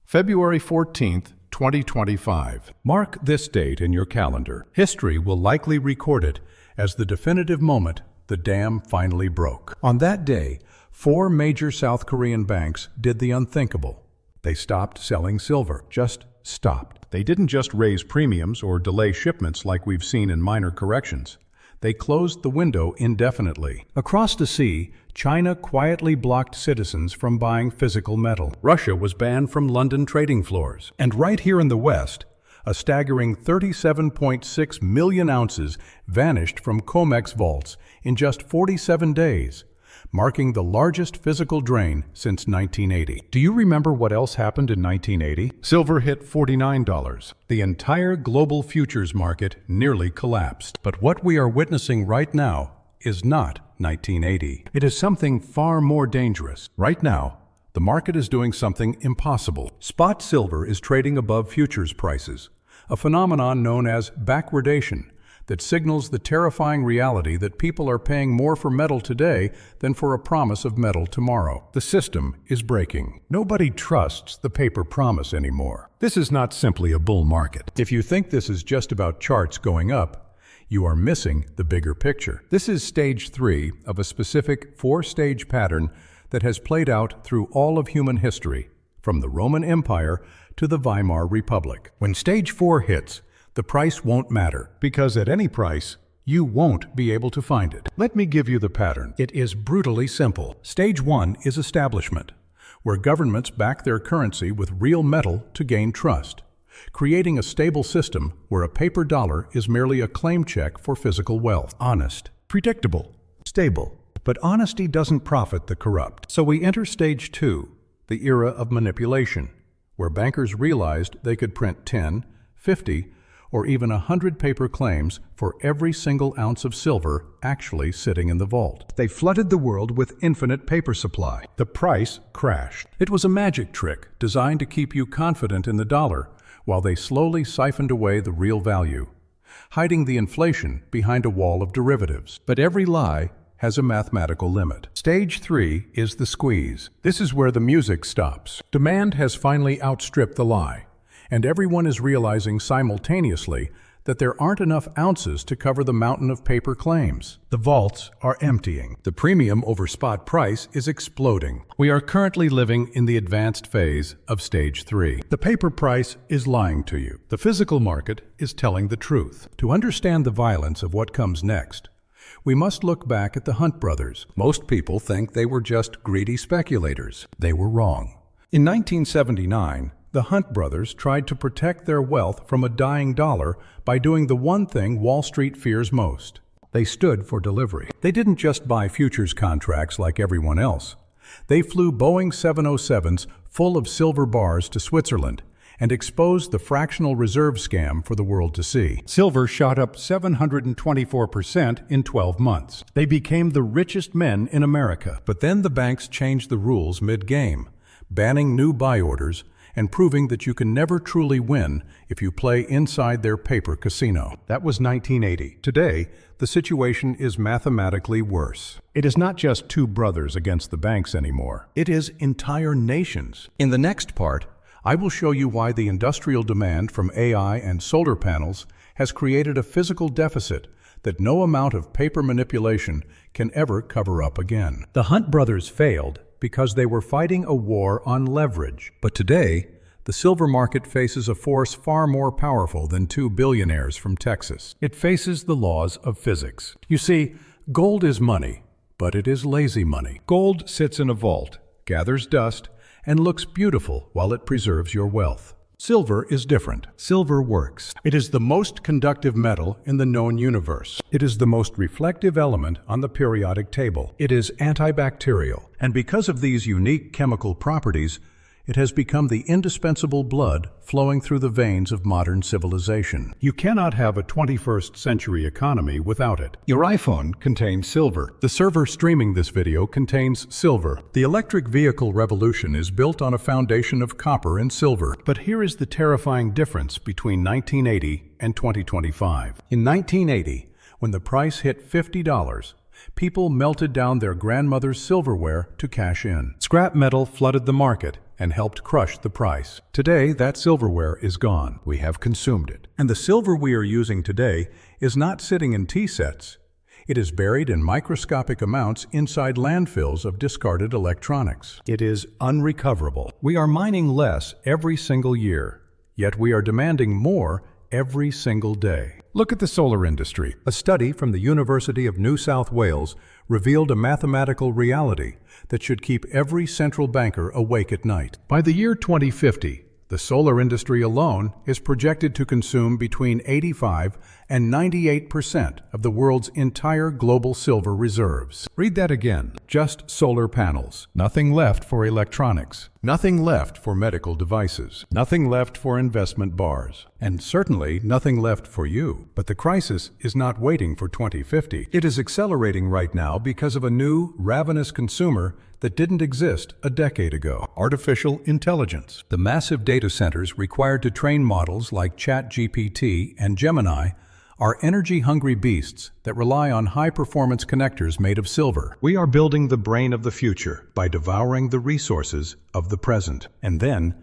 February 14th, 2025. Mark this date in your calendar. History will likely record it as the definitive moment the dam finally broke. On that day, 4 major South Korean banks did the unthinkable. They stopped selling silver. Just stopped. They didn't just raise premiums or delay shipments like we've seen in minor corrections. They closed the window indefinitely. Across the sea, China quietly blocked citizens from buying physical metal. Russia was banned from London trading floors. And right here in the West, a staggering 37.6 million ounces vanished from COMEX vaults in just 47 days, marking the largest physical drain since 1980. Do you remember what else happened in 1980? Silver hit $49. The entire global futures market nearly collapsed. But what we are witnessing right now is not 1980. It is something far more dangerous. Right now, the market is doing something impossible. Spot silver is trading above futures prices, a phenomenon known as backwardation that signals the terrifying reality that people are paying more for metal today than for a promise of metal tomorrow. The system is breaking. Nobody trusts the paper promise anymore. This is not simply a bull market. If you think this is just about charts going up, you are missing the bigger picture. This is stage 3 of a specific 4-stage pattern that has played out through all of human history, from the Roman Empire to the Weimar Republic. When stage 4 hits, the price won't matter, because at any price, you won't be able to find it. Let me give you the pattern. It is brutally simple. Stage 1 is establishment, where governments back their currency with real metal to gain trust, creating a stable system where a paper dollar is merely a claim check for physical wealth. Honest, predictable, stable. But honesty doesn't profit the corrupt. So we enter stage 2, the era of manipulation, where bankers realized they could print 10, 50, or even 100 paper claims for every single ounce of silver actually sitting in the vault. They flooded the world with infinite paper supply. The price crashed. It was a magic trick designed to keep you confident in the dollar, while they slowly siphoned away the real value, hiding the inflation behind a wall of derivatives. But every lie has a mathematical limit. Stage 3 is the squeeze. This is where the music stops. Demand has finally outstripped the lie, and everyone is realizing simultaneously that there aren't enough ounces to cover the mountain of paper claims. The vaults are emptying. The premium over spot price is exploding. We are currently living in the advanced phase of stage 3. The paper price is lying to you. The physical market is telling the truth. To understand the violence of what comes next, we must look back at the Hunt brothers. Most people think they were just greedy speculators. They were wrong. In 1979, the Hunt brothers tried to protect their wealth from a dying dollar by doing the one thing Wall Street fears most. They stood for delivery. They didn't just buy futures contracts like everyone else. They flew Boeing 707s full of silver bars to Switzerland and exposed the fractional reserve scam for the world to see. Silver shot up 724% in 12 months. They became the richest men in America. But then the banks changed the rules mid-game, banning new buy orders and proving that you can never truly win if you play inside their paper casino. That was 1980. Today, the situation is mathematically worse. It is not just 2 brothers against the banks anymore. It is entire nations. In the next part, I will show you why the industrial demand from AI and solar panels has created a physical deficit that no amount of paper manipulation can ever cover up again. The Hunt brothers failed because they were fighting a war on leverage. But today, the silver market faces a force far more powerful than 2 billionaires from Texas. It faces the laws of physics. You see, gold is money, but it is lazy money. Gold sits in a vault, gathers dust, and looks beautiful while it preserves your wealth. Silver is different. Silver works. It is the most conductive metal in the known universe. It is the most reflective element on the periodic table. It is antibacterial. And because of these unique chemical properties, it has become the indispensable blood flowing through the veins of modern civilization. You cannot have a 21st century economy without it. Your iPhone contains silver. The server streaming this video contains silver. The electric vehicle revolution is built on a foundation of copper and silver. But here is the terrifying difference between 1980 and 2025. In 1980, when the price hit $50, people melted down their grandmother's silverware to cash in. Scrap metal flooded the market, and helped crush the price. Today, that silverware is gone. We have consumed it. And the silver we are using today is not sitting in tea sets. It is buried in microscopic amounts inside landfills of discarded electronics. It is unrecoverable. We are mining less every single year, yet we are demanding more every single day. Look at the solar industry. A study from the University of New South Wales revealed a mathematical reality that should keep every central banker awake at night. By the year 2050, the solar industry alone is projected to consume between 85 and 98% of the world's entire global silver reserves. Read that again. Just solar panels. Nothing left for electronics. Nothing left for medical devices. Nothing left for investment bars. And certainly nothing left for you. But the crisis is not waiting for 2050. It is accelerating right now because of a new, ravenous consumer that didn't exist a decade ago. Artificial intelligence. The massive data centers required to train models like ChatGPT and Gemini are energy-hungry beasts that rely on high-performance connectors made of silver. We are building the brain of the future by devouring the resources of the present. And then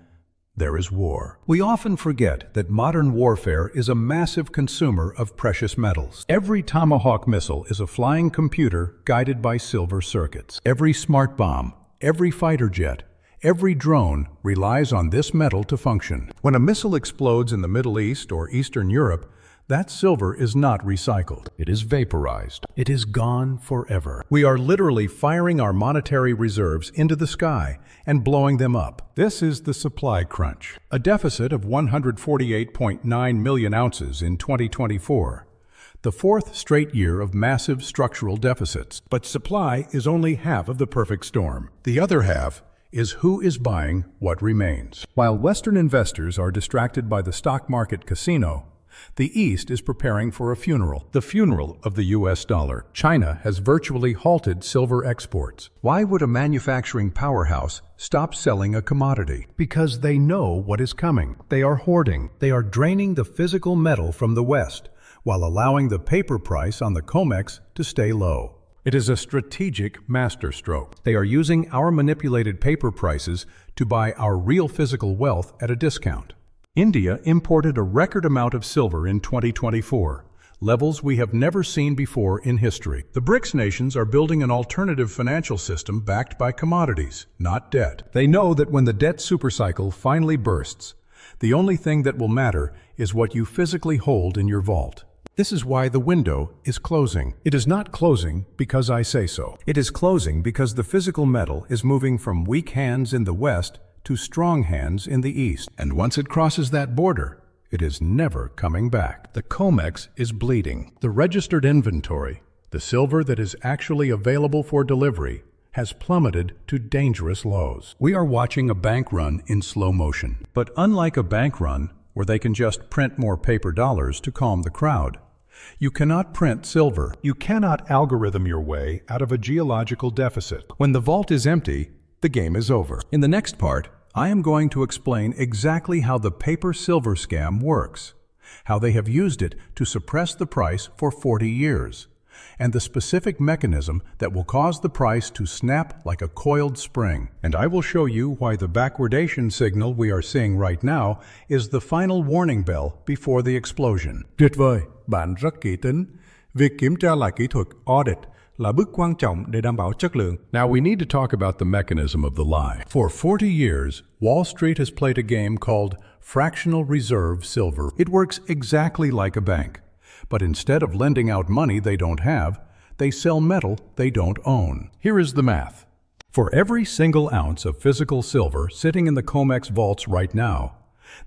there is war. We often forget that modern warfare is a massive consumer of precious metals. Every Tomahawk missile is a flying computer guided by silver circuits. Every smart bomb, every fighter jet, every drone relies on this metal to function. When a missile explodes in the Middle East or Eastern Europe, that silver is not recycled. It is vaporized. It is gone forever. We are literally firing our monetary reserves into the sky and blowing them up. This is the supply crunch. A deficit of 148.9 million ounces in 2024. The fourth straight year of massive structural deficits. But supply is only half of the perfect storm. The other half is who is buying what remains. While Western investors are distracted by the stock market casino, the East is preparing for a funeral, the funeral of the US dollar. China has virtually halted silver exports. Why would a manufacturing powerhouse stop selling a commodity? Because they know what is coming. They are hoarding. They are draining the physical metal from the West, while allowing the paper price on the COMEX to stay low. It is a strategic masterstroke. They are using our manipulated paper prices to buy our real physical wealth at a discount. India imported a record amount of silver in 2024, levels we have never seen before in history. The BRICS nations are building an alternative financial system backed by commodities, not debt. They know that when the debt supercycle finally bursts, the only thing that will matter is what you physically hold in your vault. This is why the window is closing. It is not closing because I say so. It is closing because the physical metal is moving from weak hands in the West to strong hands in the East. And once it crosses that border, it is never coming back. The COMEX is bleeding. The registered inventory, the silver that is actually available for delivery, has plummeted to dangerous lows. We are watching a bank run in slow motion. But unlike a bank run, where they can just print more paper dollars to calm the crowd, you cannot print silver. You cannot algorithm your way out of a geological deficit. When the vault is empty, the game is over. In the next part, I am going to explain exactly how the paper-silver scam works, how they have used it to suppress the price for 40 years, and the specific mechanism that will cause the price to snap like a coiled spring. And I will show you why the backwardation signal we are seeing right now is the final warning bell before the explosion. Tuyệt vời, bạn rất kỹ tính. Việc kiểm tra lại kỹ thuật audit là bước quan trọng để đảm bảo chất lượng. Now we need to talk about the mechanism of the lie. For 40 years, Wall Street has played a game called fractional reserve silver. It works exactly like a bank. But instead of lending out money they don't have, they sell metal they don't own. Here is the math. For every single ounce of physical silver sitting in the COMEX vaults right now,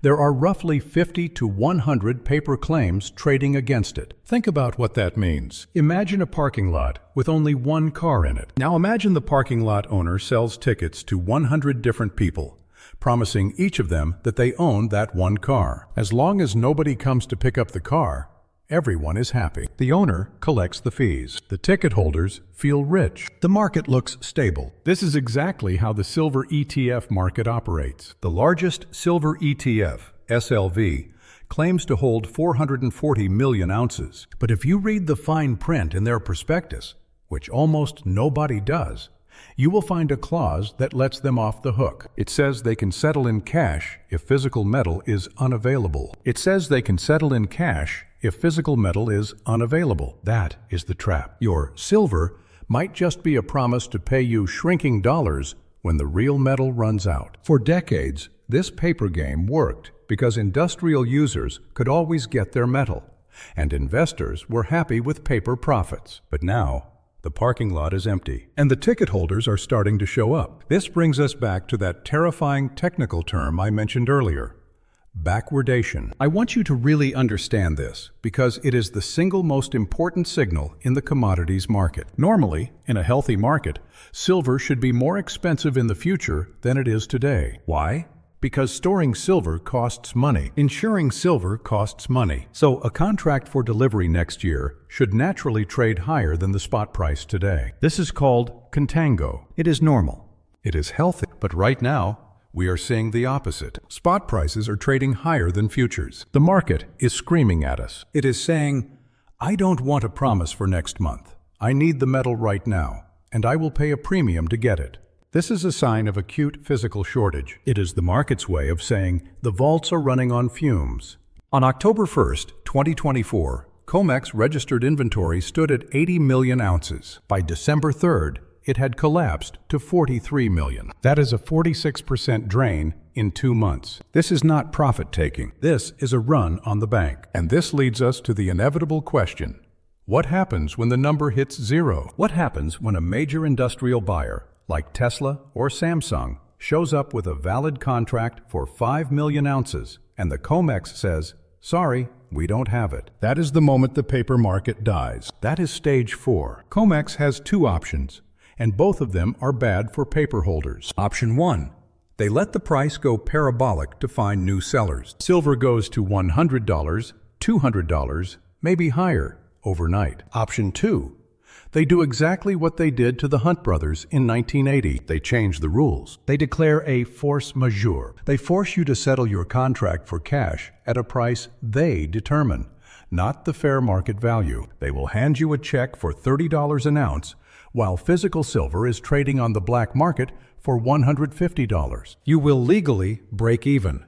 there are roughly 50 to 100 paper claims trading against it. Think about what that means. Imagine a parking lot with only one car in it. Now imagine the parking lot owner sells tickets to 100 different people, promising each of them that they own that one car. As long as nobody comes to pick up the car, everyone is happy. The owner collects the fees. The ticket holders feel rich. The market looks stable. This is exactly how the silver ETF market operates. The largest silver ETF, SLV, claims to hold 440 million ounces. But if you read the fine print in their prospectus, which almost nobody does, you will find a clause that lets them off the hook. It says they can settle in cash if physical metal is unavailable. It says they can settle in cash if physical metal is unavailable. That is the trap. Your silver might just be a promise to pay you shrinking dollars when the real metal runs out. For decades, this paper game worked because industrial users could always get their metal, and investors were happy with paper profits. But now, the parking lot is empty, and the ticket holders are starting to show up. This brings us back to that terrifying technical term I mentioned earlier, backwardation. I want you to really understand this because it is the single most important signal in the commodities market. Normally, in a healthy market, silver should be more expensive in the future than it is today. Why? Because storing silver costs money. Insuring silver costs money. So a contract for delivery next year should naturally trade higher than the spot price today. This is called contango. It is normal. It is healthy. But right now, we are seeing the opposite. Spot prices are trading higher than futures. The market is screaming at us. It is saying, I don't want a promise for next month. I need the metal right now, and I will pay a premium to get it. This is a sign of acute physical shortage. It is the market's way of saying the vaults are running on fumes. On October 1st, 2024, COMEX registered inventory stood at 80 million ounces. By December 3rd, it had collapsed to 43 million. That is a 46% drain in 2 months. This is not profit-taking. This is a run on the bank. And this leads us to the inevitable question. What happens when the number hits zero? What happens when a major industrial buyer, like Tesla or Samsung, shows up with a valid contract for 5 million ounces, and the COMEX says, sorry, we don't have it? That is the moment the paper market dies. That is stage 4. COMEX has 2 options, and both of them are bad for paper holders. Option 1. They let the price go parabolic to find new sellers. Silver goes to $100, $200, maybe higher, overnight. Option 2. They do exactly what they did to the Hunt brothers in 1980. They change the rules. They declare a force majeure. They force you to settle your contract for cash at a price they determine, not the fair market value. They will hand you a check for $30 an ounce, while physical silver is trading on the black market for $150. You will legally break even,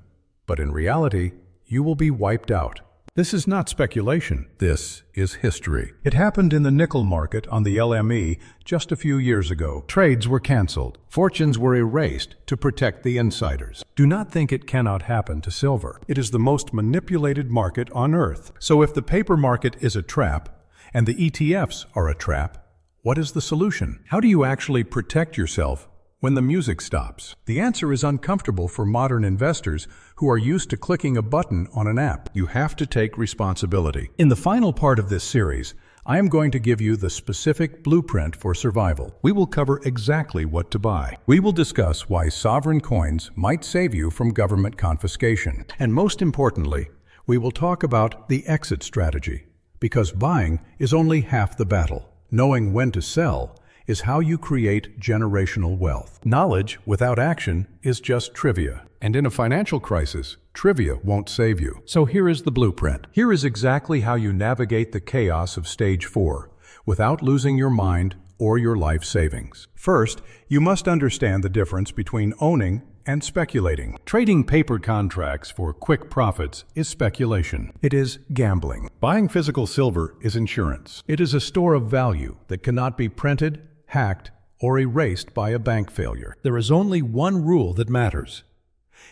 but in reality, you will be wiped out. This is not speculation. This is history. It happened in the nickel market on the LME just a few years ago. Trades were canceled. Fortunes were erased to protect the insiders. Do not think it cannot happen to silver. It is the most manipulated market on earth. So if the paper market is a trap and the ETFs are a trap, what is the solution? How do you actually protect yourself when the music stops? The answer is uncomfortable for modern investors who are used to clicking a button on an app. You have to take responsibility. In the final part of this series, I am going to give you the specific blueprint for survival. We will cover exactly what to buy. We will discuss why sovereign coins might save you from government confiscation. And most importantly, we will talk about the exit strategy, because buying is only half the battle. Knowing when to sell is how you create generational wealth. Knowledge without action is just trivia. And in a financial crisis, trivia won't save you. So here is the blueprint. Here is exactly how you navigate the chaos of stage 4 without losing your mind or your life savings. First, you must understand the difference between owning and speculating. Trading paper contracts for quick profits is speculation. It is gambling. Buying physical silver is insurance. It is a store of value that cannot be printed, hacked, or erased by a bank failure. There is only one rule that matters.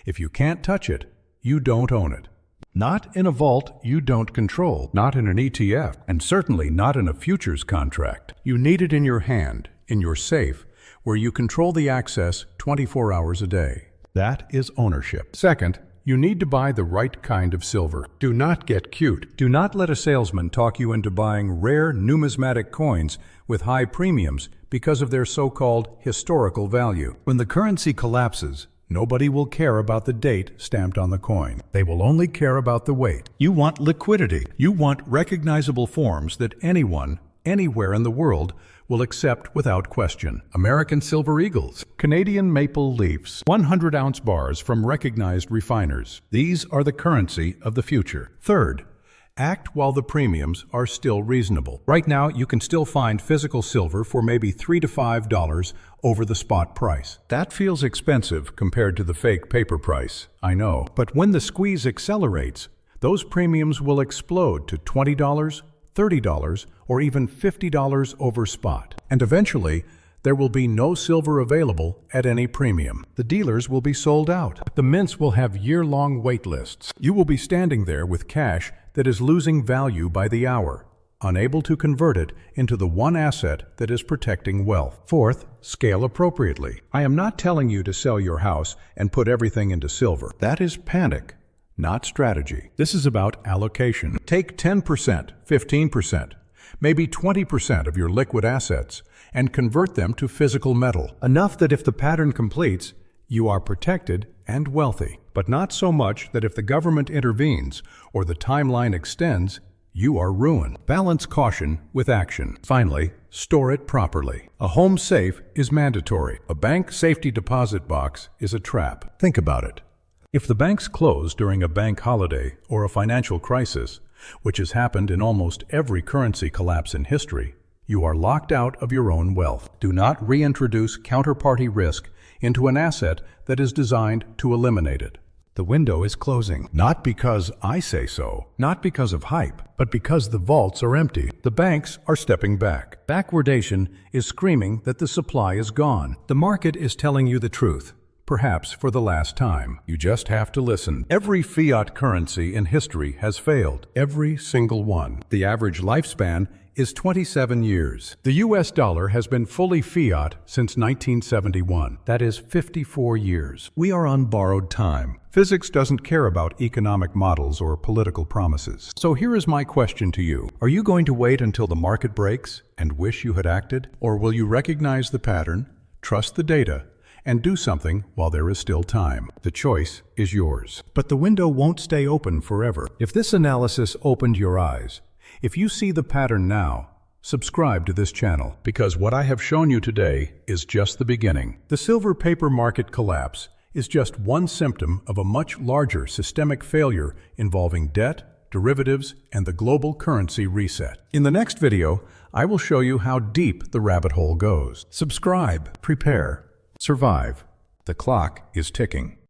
If you can't touch it, you don't own it. Not in a vault you don't control, not in an ETF, and certainly not in a futures contract. You need it in your hand, in your safe, where you control the access 24 hours a day. That is ownership. Second, you need to buy the right kind of silver. Do not get cute. Do not let a salesman talk you into buying rare numismatic coins with high premiums because of their so-called historical value. When the currency collapses, nobody will care about the date stamped on the coin. They will only care about the weight. You want liquidity. You want recognizable forms that anyone, anywhere in the world, will accept without question. American Silver Eagles, Canadian Maple Leafs, 100-ounce bars from recognized refiners. These are the currency of the future. Third, Act while the premiums are still reasonable. Right now, you can still find physical silver for maybe $3 to $5 over the spot price. That feels expensive compared to the fake paper price, I know. But when the squeeze accelerates, those premiums will explode to $20, $30, or even $50 over spot. And eventually, there will be no silver available at any premium. The dealers will be sold out. The mints will have year-long wait lists. You will be standing there with cash that is losing value by the hour, unable to convert it into the one asset that is protecting wealth. Fourth, scale appropriately. I am not telling you to sell your house and put everything into silver. That is panic, not strategy. This is about allocation. Take 10%, 15%, maybe 20% of your liquid assets and convert them to physical metal. Enough that if the pattern completes, you are protected and wealthy, but not so much that if the government intervenes or the timeline extends, you are ruined. Balance caution with action. Finally, store it properly. A home safe is mandatory. A bank safety deposit box is a trap. Think about it. If the banks close during a bank holiday or a financial crisis, which has happened in almost every currency collapse in history, you are locked out of your own wealth. Do not reintroduce counterparty risk into an asset that is designed to eliminate it. The window is closing, not because I say so, not because of hype, but because the vaults are empty. The banks are stepping back. Backwardation is screaming that the supply is gone. The market is telling you the truth, perhaps for the last time. You just have to listen. Every fiat currency in history has failed. Every single one. The average lifespan is 27 years. The US dollar has been fully fiat since 1971. That is 54 years. We are on borrowed time. Physics doesn't care about economic models or political promises. So here is my question to you. Are you going to wait until the market breaks and wish you had acted? Or will you recognize the pattern, trust the data, and do something while there is still time? The choice is yours. But the window won't stay open forever. If this analysis opened your eyes, if you see the pattern now, subscribe to this channel, because what I have shown you today is just the beginning. The silver paper market collapse is just one symptom of a much larger systemic failure involving debt, derivatives, and the global currency reset. In the next video, I will show you how deep the rabbit hole goes. Subscribe, prepare, survive. The clock is ticking.